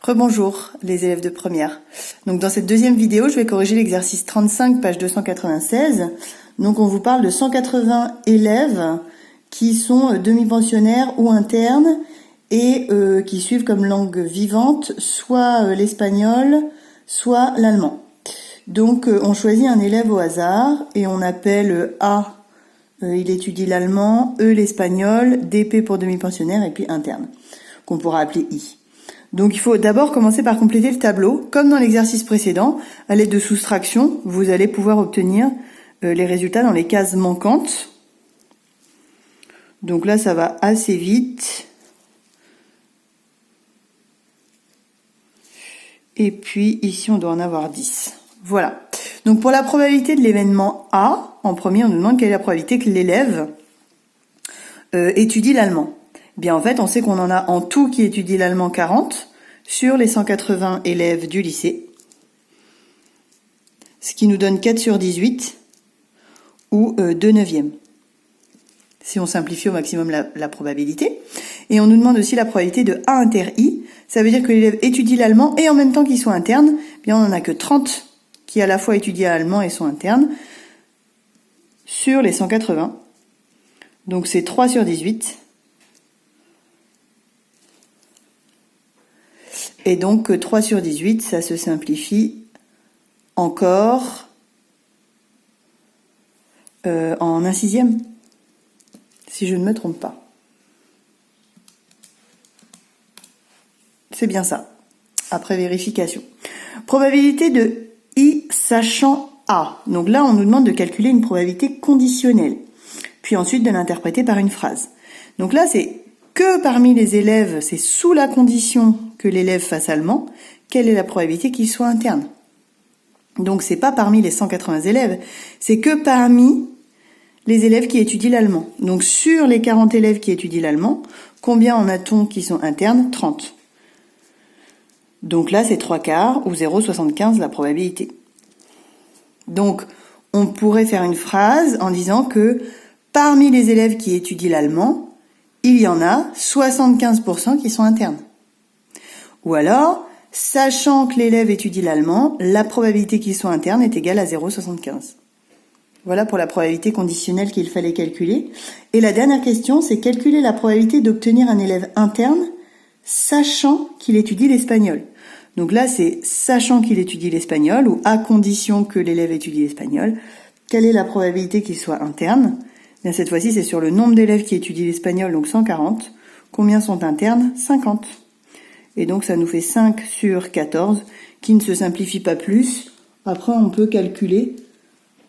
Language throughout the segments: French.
Rebonjour les élèves de première. Donc dans cette deuxième vidéo, je vais corriger l'exercice 35, page 296. Donc on vous parle de 180 élèves qui sont demi-pensionnaires ou internes et qui suivent comme langue vivante soit l'espagnol, soit l'allemand. Donc on choisit un élève au hasard et on appelle A, il étudie l'allemand, E l'espagnol, DP pour demi-pensionnaire et puis interne, qu'on pourra appeler I. Donc il faut d'abord commencer par compléter le tableau. Comme dans l'exercice précédent, à l'aide de soustraction, vous allez pouvoir obtenir les résultats dans les cases manquantes. Donc là, ça va assez vite. Et puis ici, on doit en avoir 10. Voilà. Donc pour la probabilité de l'événement A, en premier, on nous demande quelle est la probabilité que l'élève étudie l'allemand. Bien, en fait, on sait qu'on en a en tout qui étudient l'allemand 40 sur les 180 élèves du lycée, ce qui nous donne 4 sur 18 ou 2 neuvièmes, si on simplifie au maximum la probabilité. Et on nous demande aussi la probabilité de A inter I, ça veut dire que l'élève étudie l'allemand et en même temps qu'il soit interne, bien on n'en a que 30 qui à la fois étudient l'allemand et sont internes sur les 180. Donc c'est 3 sur 18. Et donc 3 sur 18, ça se simplifie encore en 1/6, si je ne me trompe pas. C'est bien ça, après vérification. Probabilité de I sachant A. Donc là, on nous demande de calculer une probabilité conditionnelle, puis ensuite de l'interpréter par une phrase. Donc là, c'est que parmi les élèves, c'est sous la condition que l'élève fasse allemand, quelle est la probabilité qu'il soit interne. Donc c'est pas parmi les 180 élèves, c'est que parmi les élèves qui étudient l'allemand. Donc sur les 40 élèves qui étudient l'allemand, combien en a-t-on qui sont internes? 30. Donc là c'est 3/4 ou 0,75 la probabilité. Donc on pourrait faire une phrase en disant que parmi les élèves qui étudient l'allemand, il y en a 75% qui sont internes. Ou alors, sachant que l'élève étudie l'allemand, la probabilité qu'il soit interne est égale à 0,75. Voilà pour la probabilité conditionnelle qu'il fallait calculer. Et la dernière question, c'est calculer la probabilité d'obtenir un élève interne, sachant qu'il étudie l'espagnol. Donc là, c'est sachant qu'il étudie l'espagnol, ou à condition que l'élève étudie l'espagnol, quelle est la probabilité qu'il soit interne? Bien, cette fois-ci, c'est sur le nombre d'élèves qui étudient l'espagnol, donc 140. Combien sont internes? 50. Et donc, ça nous fait 5 sur 14, qui ne se simplifie pas plus. Après, on peut calculer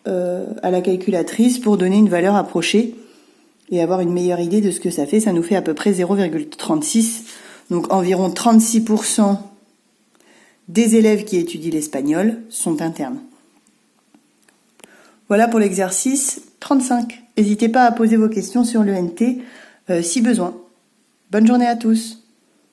à la calculatrice pour donner une valeur approchée et avoir une meilleure idée de ce que ça fait. Ça nous fait à peu près 0,36. Donc, environ 36% des élèves qui étudient l'espagnol sont internes. Voilà pour l'exercice 35. N'hésitez pas à poser vos questions sur l'ENT si besoin. Bonne journée à tous.